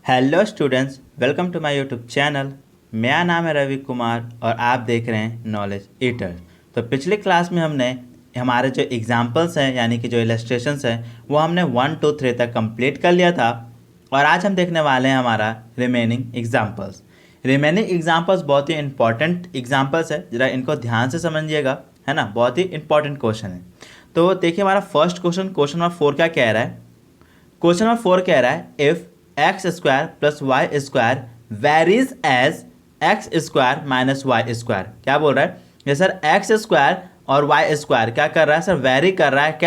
Hello students, welcome to my YouTube channel. मेरा नाम है रवि कुमार और आप देख रहे हैं नॉलेज ईटर्स। तो पिछले क्लास में हमने हमारे जो एग्जांपल्स हैं यानी कि जो इलस्ट्रेशंस हैं वो हमने 1 2 3 तक कंप्लीट कर लिया था। और आज हम देखने वाले हैं हमारा रिमेनिंग एग्जांपल्स। रिमेनिंग एग्जांपल्स बहुत ही इंपॉर्टेंट एग्जांपल्स है, ज़रा इनको ध्यान से समझिएगा, है ना। बहुत ही इंपॉर्टेंट क्वेश्चन है। तो देखिए हमारा फर्स्ट क्वेश्चन नंबर 4 क्या कह रहा है। क्वेश्चन नंबर 4 कह रहा है if X square plus Y square varies as X square minus Y square. क्या बोल रहा है ये सर, एक्स स्क्वायर और वाई स्क्वायर क्या कर रहा है सर, वेरी कर रहा है।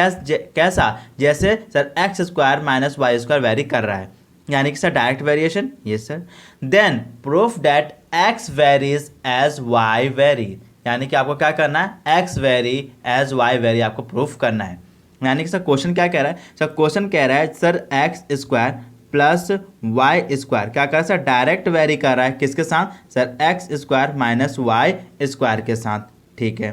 कैसा, जैसे sir X square minus Y square vary कर रहा है, यानी कि सर डायरेक्ट वेरिएशन। ये sir then proof that X varies as Y vary, यानी कि आपको क्या करना है, X vary as Y vary आपको प्रूफ करना है। यानी कि सर क्वेश्चन क्या कह रहा है, सर क्वेश्चन कह रहा है sir X square plus Y square क्या कर रहा है सर, डायरेक्ट वेरी कर रहा है किसके साथ sir, X square minus Y square के साथ। ठीक है,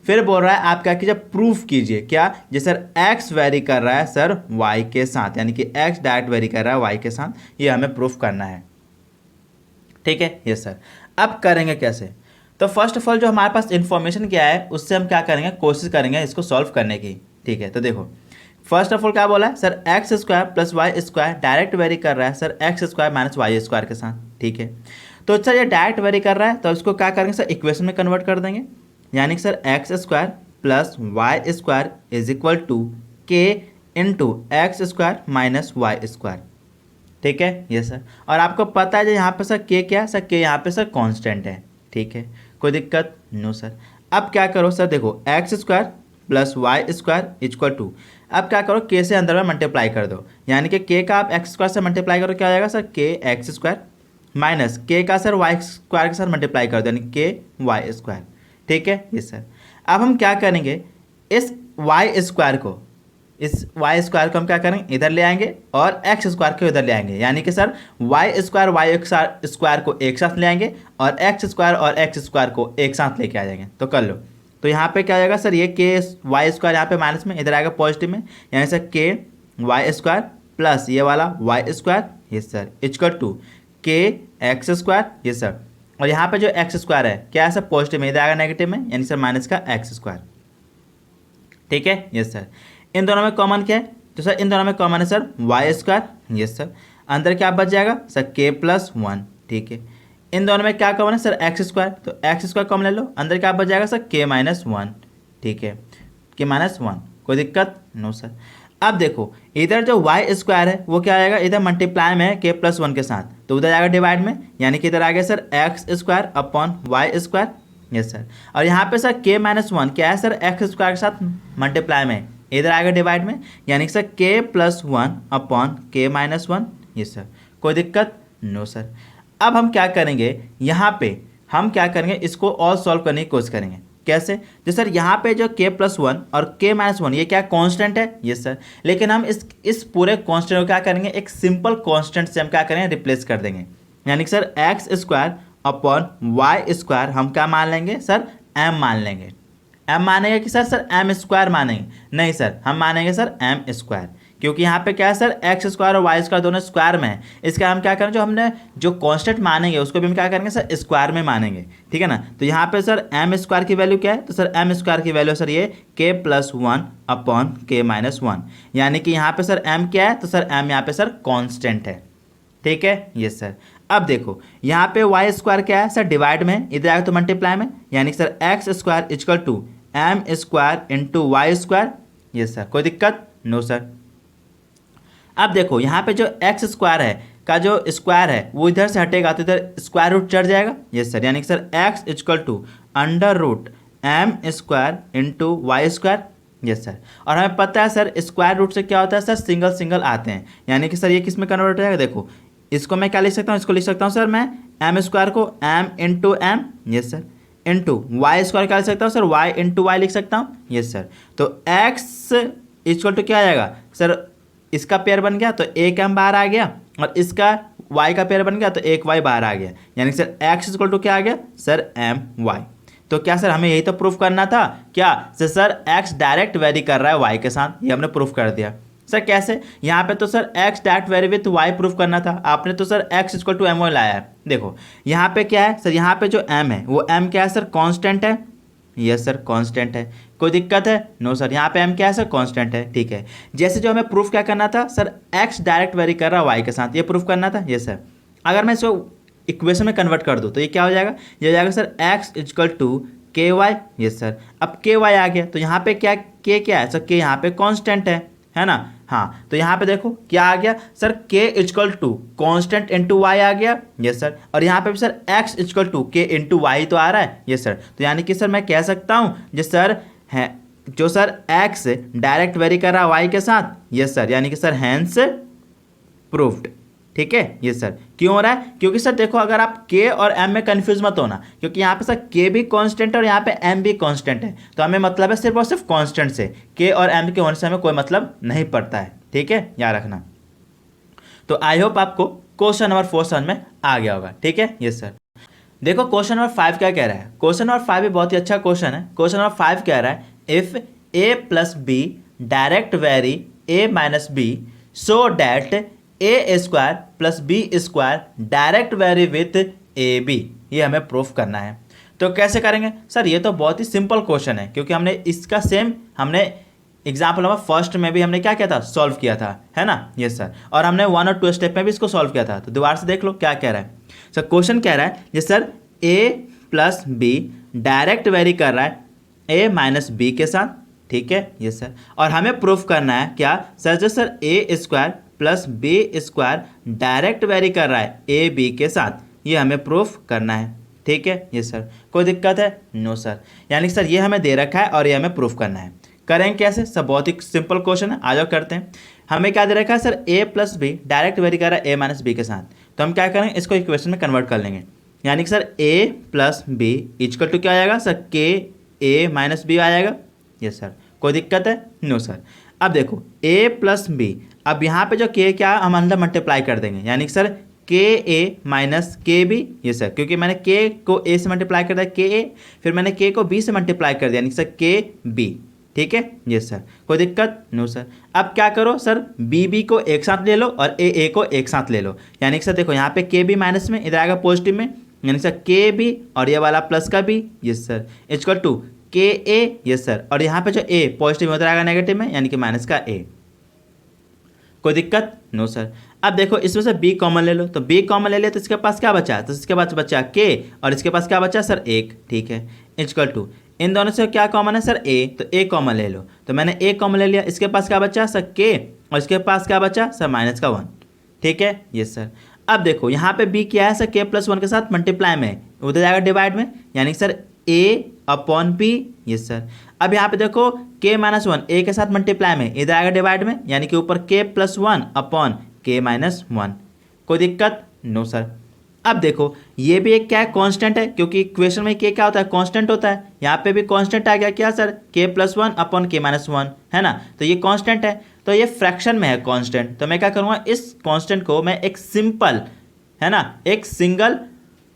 फिर बोल रहा है आप क्या कीजिए, प्रूफ कीजिए। क्या, जे सर एक्स वेरी कर रहा है सर वाई के साथ, यानी कि एक्स डायरेक्ट वेरी कर रहा है वाई के साथ, ये हमें प्रूफ करना है। ठीक है, ये सर अब करेंगे कैसे। तो फर्स्ट ऑफ ऑल जो हमारे पास इंफॉर्मेशन क्या है उससे हम क्या करेंगे, कोशिश करेंगे इसको सॉल्व करने की। ठीक है, तो देखो फर्स्ट ऑफ ऑल क्या बोला है sir, X square plus Y square direct vary कर रहा है sir X square minus Y square के साथ। ठीक है, तो सर ये डायरेक्ट वेरी कर रहा है तो इसको क्या करेंगे सर, इक्वेशन में कन्वर्ट कर देंगे। यानी कि sir X square plus Y square is equal to K into X square minus Y square. ठीक है, ये सर, और आपको पता है जो यहाँ पे सर के क्या है सर, के यहाँ पे सर कांस्टेंट है। ठीक है, कोई दिक्कत नो सर। अब क्या करो सर, देखो X square plus Y square equal to, अब क्या करो के से अंदर में मल्टीप्लाई कर दो, यानी कि के का आप एक्स स्क्वायर से मल्टीप्लाई करो क्या आ जाएगा सर, के एक्स स्क्वायर माइनस के का सर वाई स्क्वायर के साथ मल्टीप्लाई कर दो, यानी के वाई स्क्वायर। ठीक है, ये सर अब हम क्या करेंगे, इस वाई स्क्वायर को, इस वाई स्क्वायर को हम क्या करेंगे, इधर ले आएंगे और एक्स स्क्वायर को इधर ले आएंगे, यानी कि सर वाई स्क्वायर को एक साथ ले आएंगे और एक्स स्क्वायर को एक साथ लेके आ जाएंगे। तो कर लो, तो यहाँ पे क्या आ जाएगा सर, ये के वाई स्क्वायर यहाँ पे माइनस में, इधर आएगा पॉजिटिव में, यानी सर के वाई स्क्वायर प्लस ये वाला वाई स्क्वायर, ये सर इक्वल टू के एक्स स्क्वायर, ये सर, और यहाँ पे जो एक्स स्क्वायर है क्या है सर, पॉजिटिव में, इधर आएगा नेगेटिव में, यानी सर माइनस का एक्स स्क्वायर। ठीक है, यस सर, इन दोनों में कॉमन क्या है, तो सर इन दोनों में कॉमन है sir Y square, yes sir, अंदर क्या बच जाएगा सर के प्लस वन। ठीक है, इन दोनों में क्या कॉमन है सर, एक्स स्क्वायर, तो एक्स स्क्वायर कॉमन ले लो, अंदर क्या बच जाएगा सर के माइनस वन। ठीक है, के माइनस वन, कोई दिक्कत नो सर। अब देखो इधर जो वाई स्क्वायर है वो क्या आएगा, इधर मल्टीप्लाई में है के प्लस वन के साथ, तो उधर आएगा डिवाइड में, यानी कि इधर आ गया sir X square upon Y square. Yes sir, और यहाँ पे सर के माइनस वन क्या है सर, एक्स स्क्वायर के साथ मल्टीप्लाई में, इधर आएगा डिवाइड में, यानी कि सर के प्लस वन अपॉन के माइनस वन। यस सर, कोई दिक्कत नो सर। अब हम क्या करेंगे, यहाँ पे हम क्या करेंगे, इसको और सॉल्व करने की कोशिश करेंगे। कैसे, जो सर यहाँ पे जो के प्लस वन और के माइनस वन ये क्या कांस्टेंट है, ये सर, लेकिन हम इस पूरे कांस्टेंट को क्या करेंगे, एक सिंपल कांस्टेंट से हम क्या करेंगे, रिप्लेस कर देंगे, यानी कि sir X square upon Y square हम क्या मान लेंगे सर, एम मान लेंगे। एम मानेंगे कि सर एम स्क्वायर मानेंगे, नहीं सर हम मानेंगे सर एम स्क्वायर, क्योंकि यहाँ पे क्या है सर एक्स स्क्वायर और वाई स्क्वायर दोनों स्क्वायर में है, इसका हम क्या करेंगे, जो हमने जो कांस्टेंट मानेंगे उसको भी हम क्या करेंगे सर, स्क्वायर में मानेंगे। ठीक है ना, तो यहाँ पे सर एम स्क्वायर की वैल्यू क्या है, तो सर एम स्क्वायर की वैल्यू सर ये के प्लस वन अपॉन के माइनस वन, यानी कि यहाँ पे सर एम क्या है, तो सर एम यहाँ पे सर कॉन्स्टेंट है। ठीक है, यस सर। अब देखो यहाँ पे वाई स्क्वायर क्या है सर, डिवाइड में, इधर आएगा तो मल्टीप्लाई में, यानी कि sir X square equal to M square into Y square. Yes sir, कोई दिक्कत नो सर। अब देखो यहाँ पे जो एक्स स्क्वायर है का जो स्क्वायर है वो इधर से हटेगा तो इधर स्क्वायर रूट चढ़ जाएगा। यस सर, यानी कि sir X equal to under root M square into Y square. Yes sir, और हमें पता है सर स्क्वायर रूट से क्या होता है सर, सिंगल सिंगल आते हैं, यानी कि सर ये किस में कन्वर्ट हो जाएगा, देखो इसको मैं क्या लिख सकता हूँ, इसको लिख सकता हूँ सर मैं एम स्क्वायर को M into M, yes sir, into Y square क्या लिख सकता हूँ सर, वाई इंटू वाई लिख सकता हूँ। यस सर, तो एक्स इक्वल टू क्या आ जाएगा सर, इसका पेयर बन गया तो एक एम बाहर आ गया, और इसका वाई का पेयर बन गया तो एक वाई बाहर आ गया, यानी सर एक्स इक्वल टू क्या आ गया सर एम वाई। तो क्या सर हमें यही तो प्रूफ करना था क्या, सर एक्स डायरेक्ट वेरी कर रहा है वाई के साथ, ये हमने प्रूफ कर दिया। सर कैसे, यहाँ पे तो sir x that vary with y proof करना था, आपने तो sir x equal to M लाया है। देखो यहाँ पे क्या है सर, यहाँ पे जो m है वो m क्या है सर, कांस्टेंट है। यस सर कांस्टेंट है, कोई दिक्कत है? नो सर, यहाँ पे m क्या है सर, कांस्टेंट है। ठीक है, जैसे जो हमें प्रूफ क्या करना था सर, x डायरेक्ट वेरी कर रहा है y के साथ, ये प्रूफ करना था। यस सर, अगर मैं इसको इक्वेशन में कन्वर्ट कर दूँ तो ये क्या हो जाएगा, ये हो जाएगा सर x इक्वल टू के वाई। यस सर, अब के वाई आ गया तो यहाँ पे क्या, के क्या है सर, के यहाँ पे कांस्टेंट है ना। हाँ, तो यहाँ पे देखो क्या आ गया sir, K equal to constant into Y आ गया। यस सर, और यहाँ पे भी sir X equal to K into Y तो आ रहा है। यस सर, तो यानी कि सर मैं कह सकता हूँ जो सर है, जो सर एक्स डायरेक्ट वेरी कर रहा है वाई के साथ। यस सर, यानी कि सर हैंस प्रूव्ड। ठीक है, ये सर क्यों हो रहा है, क्योंकि सर देखो अगर आप के और एम में कंफ्यूज मत होना, क्योंकि यहाँ पे सर के भी कांस्टेंट है और यहाँ पे एम भी कांस्टेंट है, तो हमें मतलब है सिर्फ और सिर्फ कांस्टेंट से, के और एम के होने से हमें कोई मतलब नहीं पड़ता है। ठीक है, याद रखना। तो आई होप आपको क्वेश्चन नंबर 4 समझ में आ गया होगा। ठीक है, ये सर देखो क्वेश्चन नंबर 5 क्या कह रहा है, क्वेश्चन नंबर 5 भी बहुत ही अच्छा क्वेश्चन है। क्वेश्चन नंबर 5 कह रहा है, if A plus B direct vary A minus B so that A square plus B square direct vary with A B, ये हमें प्रूफ करना है। तो कैसे करेंगे सर, ये तो बहुत ही सिंपल क्वेश्चन है, क्योंकि हमने इसका सेम हमने एग्जाम्पल नंबर फर्स्ट में भी हमने क्या किया था, सॉल्व किया था, है ना। यस सर, और हमने 1 और 2 स्टेप में भी इसको सॉल्व किया था। तो दोबारा से देख लो क्या कह रहा है सर, क्वेश्चन कह रहा है ये sir A plus B direct vary कर रहा है ए माइनस बी के साथ। ठीक है, यस सर, और हमें प्रूफ करना है क्या सर, जो sir A square plus B square direct vary कर रहा है ए बी के साथ, ये हमें प्रूफ करना है। ठीक है, ये सर कोई दिक्कत है? नो सर, यानी सर ये हमें दे रखा है और ये हमें प्रूफ करना है। करेंगे कैसे सर, बहुत ही सिंपल क्वेश्चन है, आ जाओ करते हैं। हमें क्या दे रखा है sir, A plus B direct vary कर रहा है ए माइनस बी के साथ, तो हम क्या करेंगे, इसको इक्वेशन में कन्वर्ट कर लेंगे। यानी कि sir A plus B equal to क्या आ जाएगा सर, के ए माइनस बी आ जाएगा। यस सर, कोई दिक्कत है? No sir. अब देखो a प्लस बी, अब यहाँ पे जो k क्या हम अंदर मल्टीप्लाई कर देंगे, यानी कि सर के ए माइनस के बी। ये सर क्योंकि मैंने k को a से मल्टीप्लाई कर दिया के ए, फिर मैंने k को b से मल्टीप्लाई कर दिया, यानी कि सर के बी। ठीक है, ये सर कोई दिक्कत? No sir. अब क्या करो सर, बी को एक साथ ले लो और ए को एक साथ ले लो, यानी कि सर देखो यहाँ पे के बी माइनस में, इधर आएगा पॉजिटिव में, यानी सर के बी और ये वाला प्लस का B. Yes sir, equal to K A. Yes sir, और यहाँ पे जो ए पॉजिटिव में उधर आएगा नेगेटिव में, यानी कि माइनस का ए। कोई दिक्कत? No sir. अब देखो इसमें से b कॉमन ले लो, तो b कॉमन ले लिया तो इसके पास क्या बचा, तो इसके पास बचा k और इसके पास क्या बचा सर 1। ठीक है, इक्वल टू इन दोनों से क्या कॉमन है सर a, तो a कॉमन ले लो, तो मैंने a कॉमन ले लिया, इसके पास क्या बचा सर k और इसके पास क्या बचा सर माइनस का 1। ठीक है, यस सर। अब देखो यहाँ पे b क्या है सर, k प्लस 1 के साथ मल्टीप्लाई में, उधर जाएगा डिवाइड में, यानी कि sir a upon p। Yes sir. अब यहाँ पे देखो k माइनस 1 a के साथ मल्टीप्लाई में, इधर आएगा डिवाइड में, यानी कि ऊपर k plus 1 upon k minus 1। कोई दिक्कत? No sir. अब देखो ये भी एक क्या है, कांस्टेंट है, क्योंकि इक्वेशन में k क्या होता है, कांस्टेंट होता है। यहाँ पे भी कांस्टेंट आ गया क्या sir, k plus 1 upon k minus 1, है ना, तो ये कांस्टेंट है, तो ये फ्रैक्शन में है कांस्टेंट, तो मैं क्या करूँगा, इस कांस्टेंट को मैं एक सिंपल, है ना, एक सिंगल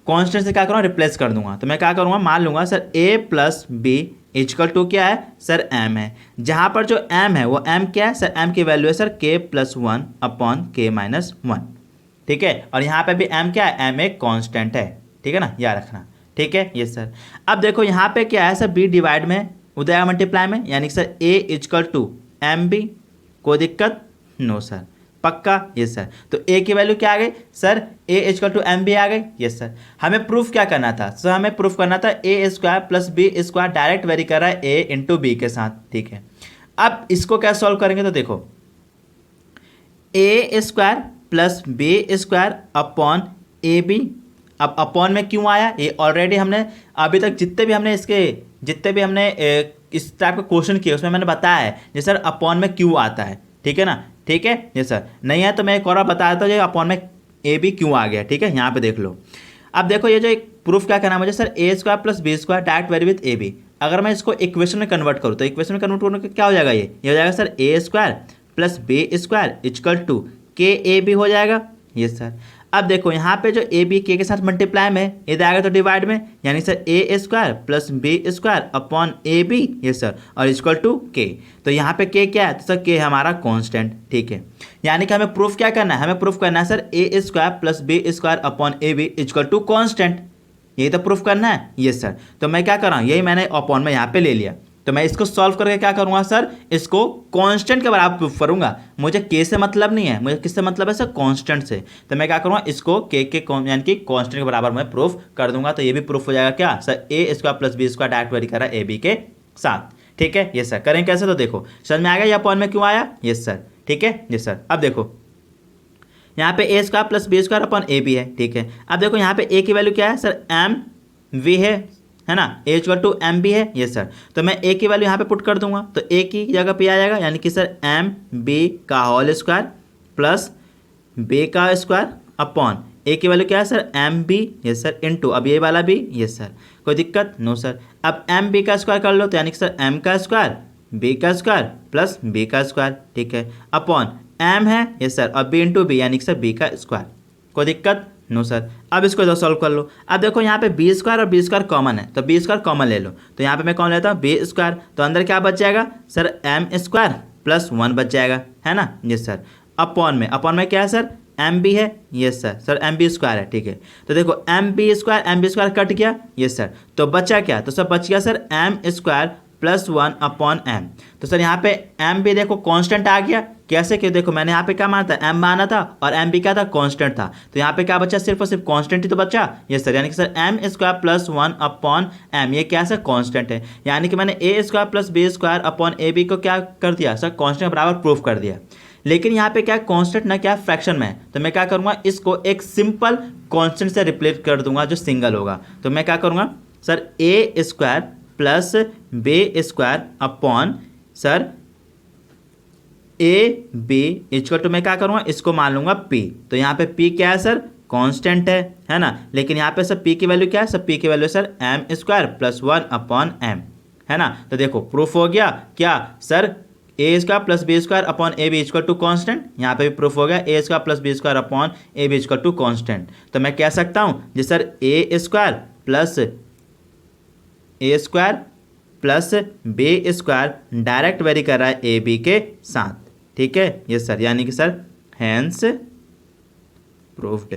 कांस्टेंट से क्या करूँगा, रिप्लेस कर दूंगा। तो मैं क्या करूँगा, मान लूँगा sir a plus B equal to क्या है सर m है, जहाँ पर जो m है वो m क्या है सर, m की वैल्यू है sir k plus 1 upon k minus 1। ठीक है, और यहाँ पे भी m क्या है, m एक कांस्टेंट है। ठीक है ना, याद रखना। ठीक है, ये सर। अब देखो यहाँ पे क्या है सर, b डिवाइड में, उधर मल्टीप्लाई में, यानी कि sir a equal to M B. कोई दिक्कत? No sir. पक्का? Yes sir. तो a की वैल्यू क्या आ गई sir, a equal to M B आ गई। Yes sir. हमें प्रूफ क्या करना था सर, हमें प्रूफ करना था a square plus B square direct vary कर रहा है a इंटू बी के साथ। ठीक है, अब इसको क्या सॉल्व करेंगे, तो देखो a square plus B square upon A B. अब अपॉन में क्यों आया, ये ऑलरेडी हमने अभी तक जितने भी हमने इस टाइप का क्वेश्चन किए उसमें मैंने बताया है जी सर अपॉन में क्यों आता है। ठीक है ना, ठीक है ये सर। नहीं है तो मैं एक और बताया था, ये अपॉन में ए बी क्यों आ गया। ठीक है, यहाँ पे देख लो। अब देखो ये जो एक प्रूफ क्या करना है मुझे sir, A square plus B square direct vary with A B. अगर मैं इसको इक्वेशन में कन्वर्ट करूँ तो इक्वेशन में कन्वर्ट करने का क्या हो जाएगा, ये हो जाएगा sir A square plus B square equal to K A B हो जाएगा। ये सर। अब देखो यहाँ पे जो ए बी के साथ मल्टीप्लाई में, इधर आएगा तो डिवाइड में, यानी sir A square plus B square upon A B, ये सर, और इक्वल टू के। तो यहाँ पे के क्या है, तो सर के हमारा कांस्टेंट, ठीक है। यानी कि हमें प्रूफ क्या करना है, हमें प्रूफ करना है sir A square plus B square upon A B equal to constant, यही तो प्रूफ करना है, ये सर। तो मैं क्या कर रहा हूँ, यही मैंने अपॉन में यहाँ पे ले लिया। तो मैं इसको सॉल्व करके क्या करूंगा सर, इसको कांस्टेंट के बराबर प्रूफ करूंगा। मुझे के से मतलब नहीं है, मुझे किससे मतलब है सर, कांस्टेंट से। तो मैं क्या करूंगा, इसको के यानी कि कांस्टेंट के बराबर मैं प्रूफ कर दूंगा। तो ये भी प्रूफ हो जाएगा क्या sir, A square plus B square direct vary कर रहा है ए बी के साथ, ठीक है। ये सर करें कैसे, तो देखो समझ में आ गया, या अपॉन में क्यों आया, ये सर, ठीक है। ये सर अब देखो यहाँ पे A square plus B square upon A B है, ठीक है। अब देखो यहाँ पे ए की वैल्यू क्या है सर, एम वी है ना, ए इक्वल टू एम बी है, ये सर। तो मैं ए की वैल्यू यहाँ पे पुट कर दूंगा, तो ए की जगह पे आ जाएगा, यानी कि सर एम बी का होल स्क्वायर प्लस बी का स्क्वायर अपॉन ए की वैल्यू क्या है सर, एम बी, ये सर, इनटू अब ये वाला भी, ये सर, कोई दिक्कत नो सर। अब एम बी का स्क्वायर कर लो, तो यानी कि सर एम का स्क्वायर बी का स्क्वायर प्लस बी का स्क्वायर, ठीक है, अपॉन एम है, ये सर, और बी इंटू बी, यानी कि सर बी का स्क्वायर, कोई दिक्कत नो सर। अब इसको जो सॉल्व कर लो, अब देखो यहाँ पे बी स्क्वायर और बी स्क्वायर कॉमन है, तो बी स्क्वायर कॉमन ले लो। तो यहाँ पे मैं कौन लेता हूँ, बी स्क्वायर, तो अंदर क्या बच जाएगा सर, एम स्क्वायर प्लस 1 बच जाएगा, है ना, ये सर, अपॉन में क्या है सर, एम बी है, ये सर एम बी स्क्वायर है, ठीक है। तो देखो एम बी स्क्वायर कट गया, ये सर, तो बचा क्या, तो सर बच गया sir M square plus 1 upon M. तो सर यहाँ पे एम भी देखो कांस्टेंट आ गया, कैसे, क्यों, देखो मैंने यहाँ पे क्या माना था, एम माना था, और एम भी क्या था, कांस्टेंट था। तो यहाँ पे क्या बचा, सिर्फ और सिर्फ कांस्टेंट ही तो बचा, ये सर, यानी कि sir M square plus 1 upon M, ये क्या सर, कांस्टेंट है। यानी कि मैंने A square plus B square upon A B को क्या कर दिया सर, कांस्टेंट के बराबर प्रूफ कर दिया। लेकिन यहाँ पे क्या कांस्टेंट ना क्या फ्रैक्शन में है, तो मैं क्या करूँगा, इसको एक सिंपल कांस्टेंट से रिप्लेस कर दूंगा जो सिंगल होगा। तो मैं क्या करूँगा sir, A square plus B square upon sir A B equal to, मैं क्या करूँगा, इसको मान लूंगा पी। तो यहाँ पे पी क्या है सर, कांस्टेंट है ना। लेकिन यहाँ पे सर पी की वैल्यू क्या है, सर पी की value sir M square plus 1 upon M, है ना। तो देखो प्रूफ हो गया क्या sir, A square plus B square upon A B equal to constant. यहाँ पे भी प्रूफ हो गया A square plus B square upon A B equal to constant. तो मैं कह सकता हूँ जी sir A square plus B square direct vary कर रहा है ए बी के साथ, ठीक है, ये सर, यानी कि सर हैंस प्रूफ्ड।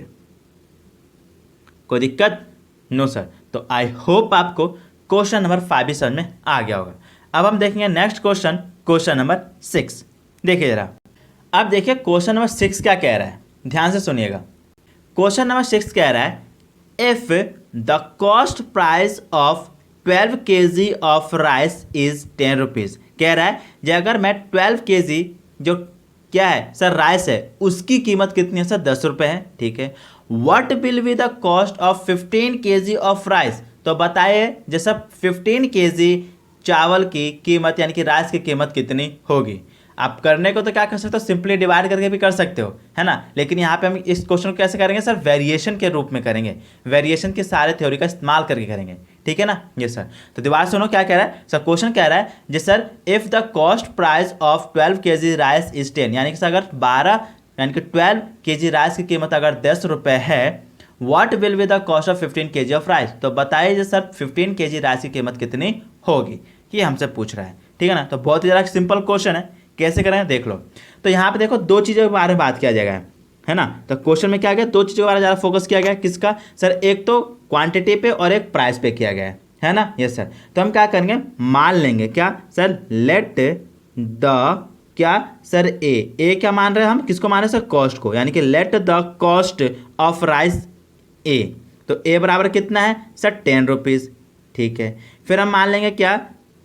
कोई दिक्कत नो सर। तो आई होप आपको क्वेश्चन नंबर 5 भी समझ में आ गया होगा। अब हम देखेंगे नेक्स्ट क्वेश्चन, क्वेश्चन नंबर 6। देखिए जरा, अब देखिए क्वेश्चन नंबर 6 क्या कह रहा है, ध्यान से सुनिएगा। क्वेश्चन नंबर 6 कह रहा है, if the cost price of 12 kg of rice is 10 rupees. कह रहा है कि अगर मैं 12 kg जो क्या है सर राइस है, उसकी कीमत कितनी है सर, 10 रुपये है, ठीक है। What will be the cost of 15 kg of rice. तो बताइए जैसा 15 kg चावल की कीमत यानी कि राइस की कीमत कितनी होगी। आप करने को तो क्या कर सकते हो, सिंपली डिवाइड करके भी कर सकते हो, है ना। लेकिन यहाँ पे हम इस क्वेश्चन को कैसे करेंगे सर, वेरिएशन के रूप में करेंगे, वेरिएशन के सारे थ्योरी का इस्तेमाल करके करेंगे, ठीक है ना। ये सर, तो दीवार सुनो क्या कह रहा है सर, क्वेश्चन कह रहा है जी sir, if the cost price of 12 kg rice is 10, यानी कि सर अगर 12 यानी कि 12 kg राइस की कीमत अगर 10 रुपये है, what will be the cost of 15 kg of rice. तो बताइए जी सर 15 kg राइस की कीमत कितनी होगी, ये हमसे पूछ रहा है, ठीक है ना। तो बहुत ही ज़रा सिंपल क्वेश्चन है, कैसे करें देख लो। तो यहाँ पे देखो दो चीज़ों के बारे में बात किया जाएगा, है ना। तो क्वेश्चन में क्या गया, दो चीज़ों के बारे में ज़्यादा फोकस किया गया, किसका सर, एक तो क्वांटिटी पे और एक प्राइस पे किया गया है ना। Yes sir. तो हम क्या करेंगे, मान लेंगे क्या सर, लेट द क्या सर ए क्या मान रहे हैं हम, किसको मान रहे हैं सर, कॉस्ट को, यानी कि let the cost of rice A. तो ए बराबर कितना है सर, 10 रुपीज़, ठीक है। फिर हम मान लेंगे क्या,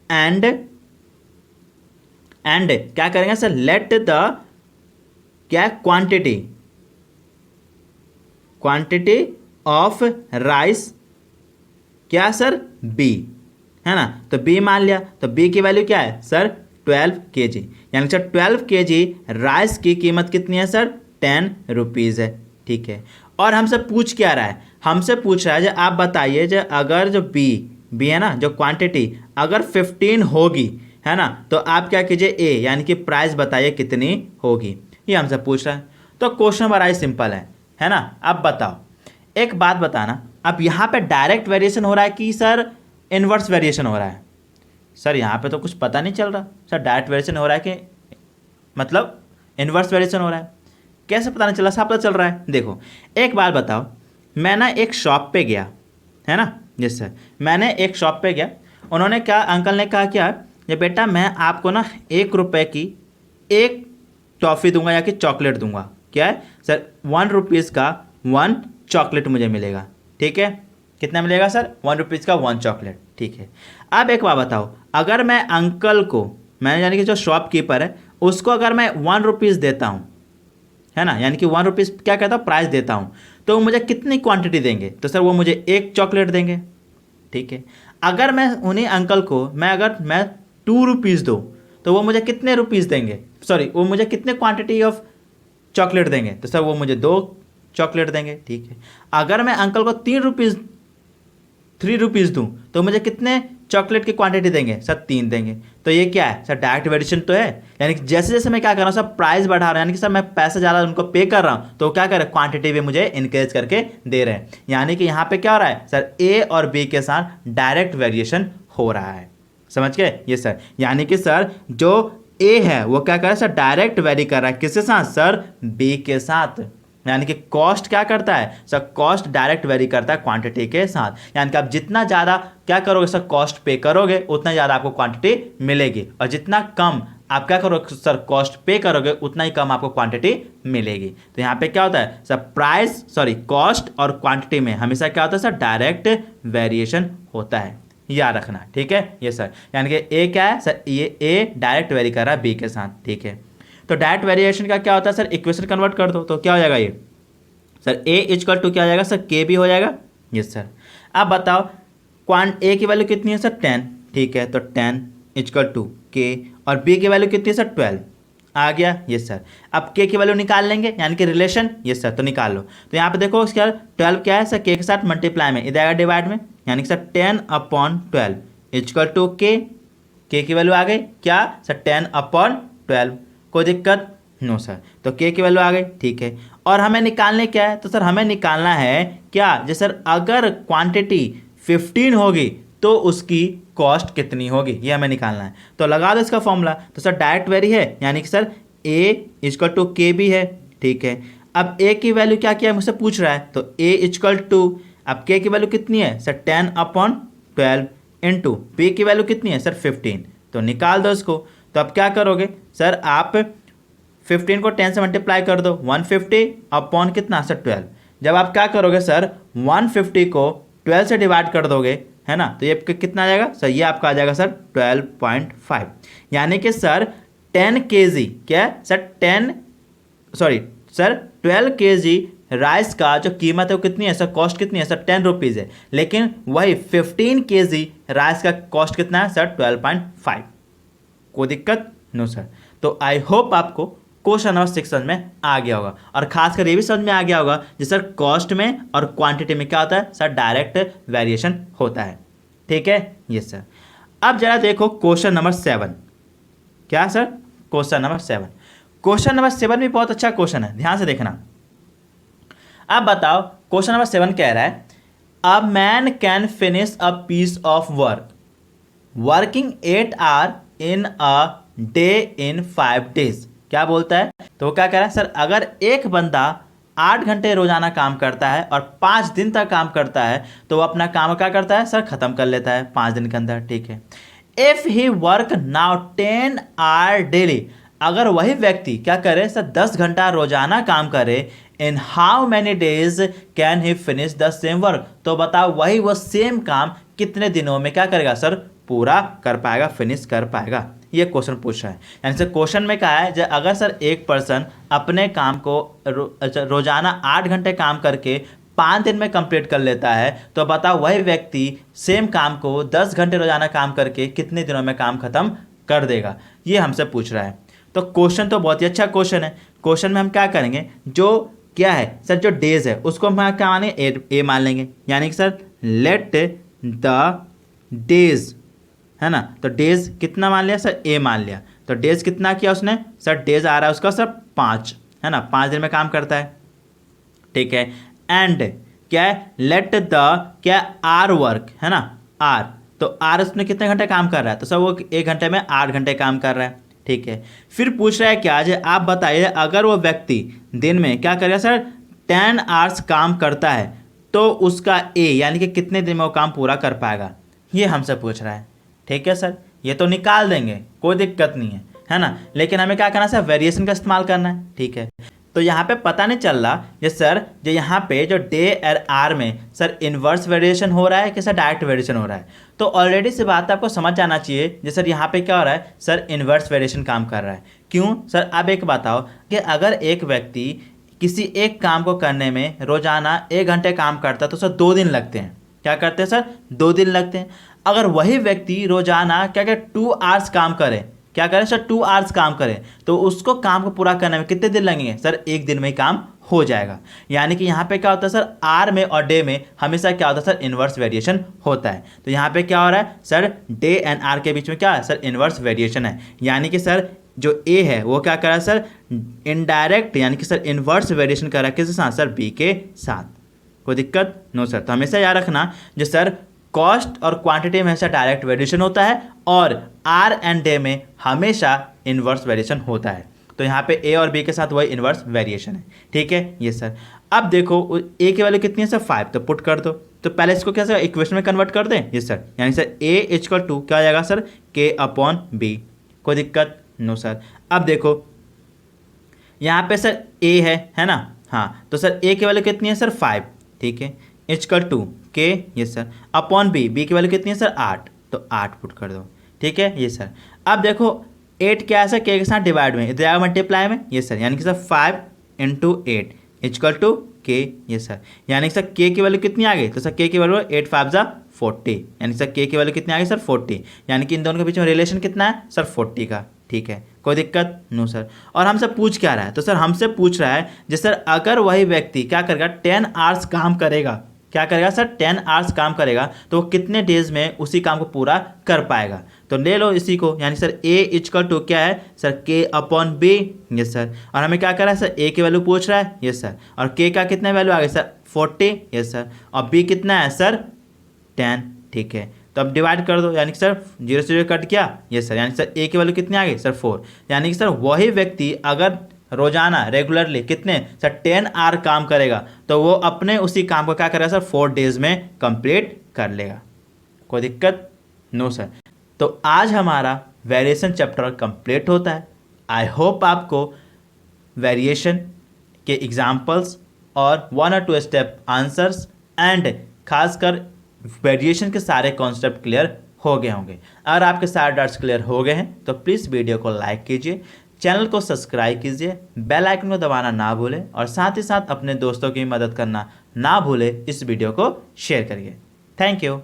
एंड क्या करेंगे सर, लेट द क्या क्वांटिटी ऑफ राइस क्या सर, बी, है ना। तो बी मान लिया, तो बी की वैल्यू क्या है सर, 12 kg, यानी सर 12 kg राइस की कीमत कितनी है सर, 10 रुपीज़ है, ठीक है। और हमसे पूछ क्या रहा है, हमसे पूछ रहा है जो आप बताइए जो अगर जो बी है ना, जो क्वांटिटी अगर 15 होगी, है ना, तो आप क्या कीजिए ए यानी कि प्राइस बताइए कितनी होगी, ये हमसे पूछ रहा है। तो क्वेश्चन बड़ा ही सिंपल है ना। अब बताओ, एक बात बताना, अब यहाँ पे डायरेक्ट वेरिएशन हो रहा है कि सर इन्वर्स वेरिएशन हो रहा है? सर यहाँ पे तो कुछ पता नहीं चल रहा, सर डायरेक्ट वेरिएशन हो रहा है कि मतलब इन्वर्स वेरिएशन हो रहा है, कैसे पता नहीं चला? साफ पता चल रहा है। देखो एक बात बताओ, मैं ना एक शॉप पे गया, है ना, जैसे मैंने एक शॉप पे गया, उन्होंने क्या, अंकल ने कहा क्या, ये बेटा मैं आपको ना 1 रुपये की एक टॉफ़ी दूंगा या कि चॉकलेट दूंगा। क्या है सर? 1 रुपीज़ का 1 चॉकलेट मुझे मिलेगा। ठीक है, कितना मिलेगा सर? 1 रुपीज़ का 1 चॉकलेट। ठीक है, अब एक बात बताओ, अगर मैं अंकल को, मैं यानी कि जो शॉपकीपर है उसको अगर मैं 1 रुपीज़ देता हूँ, है ना, यानी कि 1 रुपीज़ क्या कहता हूँ, प्राइस देता हूँ, तो वो मुझे कितनी क्वांटिटी देंगे? तो सर वो मुझे 1 चॉकलेट देंगे। ठीक है, अगर मैं उन्हीं अंकल को अगर मैं 2 रुपीज़ दूँ तो वो मुझे कितने रुपीज़ देंगे, सॉरी वो मुझे कितने क्वांटिटी ऑफ चॉकलेट देंगे? तो सर वो मुझे 2 चॉकलेट देंगे। ठीक है, अगर मैं अंकल को 3 रुपीज़ दूँ तो मुझे कितने चॉकलेट की क्वांटिटी देंगे? सर 3 देंगे। तो ये क्या है सर? डायरेक्ट वेरिएशन तो है, यानी कि जैसे जैसे मैं क्या कर रहा हूँ सर, प्राइस बढ़ा रहा हूँ, यानी कि सर मैं पैसा ज़्यादा उनको पे कर रहा हूँ, तो क्या कर रहे हैं, क्वांटिटी भी मुझे इंक्रीज करके दे रहे हैं। यानी कि यहाँ पे क्या हो रहा है सर, ए और बी के साथ डायरेक्ट वेरिएशन हो रहा है। समझ गए ये सर? यानी कि सर जो ए है वो क्या कर रहा है सर, डायरेक्ट वेरी कर रहा है, किसके साथ सर? बी के साथ। यानी कि कॉस्ट क्या करता है सर, कॉस्ट डायरेक्ट वेरी करता है क्वांटिटी के साथ। यानी कि आप जितना ज़्यादा क्या करोगे सर, कॉस्ट पे करोगे, उतना ज़्यादा आपको क्वांटिटी मिलेगी, और जितना कम आप क्या करोगे सर, कॉस्ट पे करोगे, उतना ही कम आपको क्वांटिटी मिलेगी। तो यहाँ पे क्या होता है सर, कॉस्ट और क्वांटिटी में हमेशा क्या होता है सर, डायरेक्ट वेरिएशन होता है, याद रखना। ठीक है ये सर, यानी कि ए क्या है सर, ये ए डायरेक्ट वेरी कर रहा है बी के साथ। ठीक है, तो डायरेक्ट वेरिएशन का क्या होता है सर, इक्वेशन कन्वर्ट कर दो तो क्या हो जाएगा ये सर, ए इक्वल टू क्या हो जाएगा सर, के भी हो जाएगा। Yes sir. अब बताओ ए की वैल्यू कितनी है सर, 10। ठीक है, तो 10 इक्वल टू के, और बी की वैल्यू कितनी है सर, 12 आ गया। Yes sir. अब के की वैल्यू निकाल लेंगे, यानी कि रिलेशन। यस सर, तो निकाल लो। तो यहाँ पे देखो इसका 12 क्या है सर, के साथ मल्टीप्लाई में, इधर आएगा डिवाइड में, यानी कि सर 10/12 इक्वल टू के की वैल्यू आ गई क्या सर, 10/12। कोई दिक्कत नो सर, तो के की वैल्यू आ गई। ठीक है, और हमें निकालने क्या है, तो सर हमें निकालना है क्या, जैसे सर अगर क्वांटिटी 15 होगी तो उसकी कॉस्ट कितनी होगी, ये हमें निकालना है। तो लगा दो इसका फॉर्मूला, तो सर डायरेक्ट वेरी है, यानी कि सर ए इक्वल टू के भी है। ठीक है, अब ए की वैल्यू क्या किया मुझसे पूछ रहा है, तो ए इक्वल टू, अब के की वैल्यू कितनी है सर, 10/12 इंटू बी की वैल्यू कितनी है सर, 15। तो निकाल दो इसको। तो अब क्या करोगे सर, आप 15 को 10 से मल्टीप्लाई कर दो, 150 अपॉन कितना सर, 12। जब आप क्या करोगे सर, 150 को 12 से डिवाइड कर दोगे, है ना, तो ये कितना आ जाएगा सर, ये आपका आ जाएगा सर 12.5। यानी कि सर 10 kg क्या है सर, 12 kg राइस का जो कीमत है वो कितनी है सर, कॉस्ट कितनी है सर, 10 रुपीज़ है। लेकिन वही 15 kg राइस का कॉस्ट कितना है सर, 12.5। कोई दिक्कत नो सर। तो आई होप आपको क्वेश्चन नंबर 6 समझ में आ गया होगा, और खासकर ये भी समझ में आ गया होगा जिस सर कॉस्ट में और क्वांटिटी में क्या होता है सर, डायरेक्ट वेरिएशन होता है। ठीक है यस सर। अब जरा देखो क्वेश्चन नंबर 7। क्या sir, question number 7। Question number 7 भी बहुत अच्छा क्वेश्चन है, ध्यान से देखना। अब बताओ क्वेश्चन नंबर 7 कह रहा है, a man can finish a piece of work working 8 hour in a day in 5 days। क्या बोलता है, तो क्या कह रहा है सर, अगर एक बंदा 8 घंटे रोजाना काम करता है और 5 दिन तक काम करता है, तो वो अपना काम क्या करता है सर, खत्म कर लेता है 5 दिन के अंदर। ठीक है, if he work now 10 hour daily, अगर वही व्यक्ति क्या करे सर, 10 घंटा रोजाना काम करे, in how many days can he finish the same work, तो बताओ वही वो सेम काम कितने दिनों में क्या करेगा सर, पूरा कर पाएगा, फिनिश कर पाएगा। ये क्वेश्चन पूछ रहा है, यानी सर क्वेश्चन में कहा है, जब अगर सर एक पर्सन अपने काम को रोजाना 8 घंटे काम करके 5 दिन में कंप्लीट कर लेता है, तो बताओ वही व्यक्ति सेम काम को 10 घंटे रोजाना काम करके कितने दिनों में काम खत्म कर देगा, ये हमसे पूछ रहा है। तो क्वेश्चन तो बहुत ही अच्छा क्वेश्चन है। क्वेश्चन में हम क्या करेंगे, जो क्या है सर, जो डेज है उसको हम क्या माने, ए मान लेंगे, यानी कि सर लेट द डेज, है ना, तो डेज कितना मान लिया सर, ए मान लिया। तो डेज कितना किया उसने सर, डेज आ रहा है उसका सर 5, है ना, 5 दिन में काम करता है। ठीक है। एंड क्या है, लेट द क्या आर वर्क है ना, आर, तो आर उसने कितने घंटे काम कर रहा है, तो सर वो 1 घंटे में 8 घंटे काम कर रहा है, ठीक है। फिर पूछ रहा है क्या है, आप बताइए अगर वो व्यक्ति दिन में क्या करेगा सर 10 आवर्स काम करता है तो उसका ए यानी कि कितने दिन में वो काम पूरा कर पाएगा, ये हमसे पूछ रहा है, ठीक है सर। ये तो निकाल देंगे, कोई दिक्कत नहीं है ना, लेकिन हमें क्या करना है सर, वेरिएशन का इस्तेमाल करना है, ठीक है। तो यहाँ पे पता नहीं चल रहा ये सर, जो यहाँ पे जो डे और आर में सर इन्वर्स वेरिएशन हो रहा है कि सर डायरेक्ट वेरिएशन हो रहा है, तो ऑलरेडी से बात आपको समझ जाना चाहिए कि सर यहाँ पे क्या हो रहा है, सर इन्वर्स वेरिएशन काम कर रहा है। क्यों सर, अब एक बताओ कि अगर एक व्यक्ति किसी एक काम को करने में रोजाना 1 घंटे काम करता है तो सर 2 दिन लगते हैं, क्या करते हैं सर 2 दिन लगते हैं। अगर वही व्यक्ति रोजाना क्या क्या 2 आवर्स काम करे, क्या करें सर 2 आवर्स काम करें, तो उसको काम को पूरा करने में कितने दिन लगेंगे सर, 1 दिन में ही काम हो जाएगा। यानी कि यहाँ पे क्या होता है सर, आर में और डे में हमेशा क्या होता है सर, इन्वर्स वेरिएशन होता है। तो यहाँ पे क्या हो रहा है सर, डे एंड आर के बीच में क्या है सर, इन्वर्स वेरिएशन है। यानी कि सर जो ए है वो क्या कर रहा है सर, इनडायरेक्ट यानी कि सर इन्वर्स वेरिएशन कर रहा है किसके साथ सर, बी के साथ। कोई दिक्कत नो सर। तो हमेशा याद रखना जो सर कॉस्ट और क्वांटिटी में हमेशा डायरेक्ट वेरिएशन होता है और आर एंड डे में हमेशा इन्वर्स वेरिएशन होता है। तो यहाँ पे ए और बी के साथ वही इन्वर्स वेरिएशन है, ठीक है ये सर। अब देखो ए की वैल्यू कितनी है सर, 5, तो पुट कर दो। तो पहले इसको क्या सर इक्वेशन में कन्वर्ट कर दें, ये सर, यानी सर ए इक्वल टू क्या हो जाएगा सर, के अपॉन बी। कोई दिक्कत नो सर। अब देखो यहाँ पे सर ए है ना, हाँ, तो सर ए की वैल्यू कितनी है सर 5, ठीक है, इक्वल टू के ये सर अपॉन बी, बी की वैल्यू कितनी है सर 8, तो 8 पुट कर दो, ठीक है ये सर। अब देखो 8 क्या है सर, के साथ डिवाइड में, इधर आएगा मल्टीप्लाई में, ये सर, यानी कि सर 5 × 8 इक्वल टू के ये सर, यानी कि सर के की वैल्यू कितनी आ गई, तो सर के की वैल्यू 8 5 जा 40, यानी सर के की वैल्यू कितनी आ गई सर 40, यानी कि इन दोनों के बीच में रिलेशन कितना है सर 40 का, ठीक है, कोई दिक्कत नो सर। और हमसे पूछ क्या रहा है, तो सर हमसे पूछ रहा है जी सर अगर वही व्यक्ति क्या करेगा 10 आवर्स काम करेगा, क्या करेगा सर 10 आवर्स काम करेगा तो वो कितने डेज में उसी काम को पूरा कर पाएगा। तो ले लो इसी को, यानी सर ए इक्वल टू क्या है सर, के अपॉन बी, यस सर। और हमें क्या करा है सर, ए की वैल्यू पूछ रहा है, यस सर, और के का कितना वैल्यू आ गया सर 40, यस सर, और बी कितना है सर 10, ठीक है। तो अब डिवाइड कर दो, यानी कि सर 0 से 0 कट किया, यस सर, यानी सर ए की वैल्यू कितनी आ गई सर 4, यानी कि सर वही व्यक्ति अगर रोजाना रेगुलरली कितने सर 10 आवर काम करेगा तो वो अपने उसी काम को क्या करेगा सर 4 डेज में कंप्लीट कर लेगा। कोई दिक्कत नो सर। तो आज हमारा वेरिएशन चैप्टर कंप्लीट होता है। आई होप आपको वेरिएशन के एग्जाम्पल्स और 1 और 2 स्टेप आंसर्स एंड खासकर वेरिएशन के सारे कॉन्सेप्ट क्लियर हो गए होंगे। अगर आपके सारे डाउट्स क्लियर हो गए हैं तो प्लीज़ वीडियो को लाइक कीजिए, चैनल को सब्सक्राइब कीजिए, बेल आइकन को दबाना ना भूलें और साथ ही साथ अपने दोस्तों की मदद करना ना भूलें। इस वीडियो को शेयर करिए। Thank you.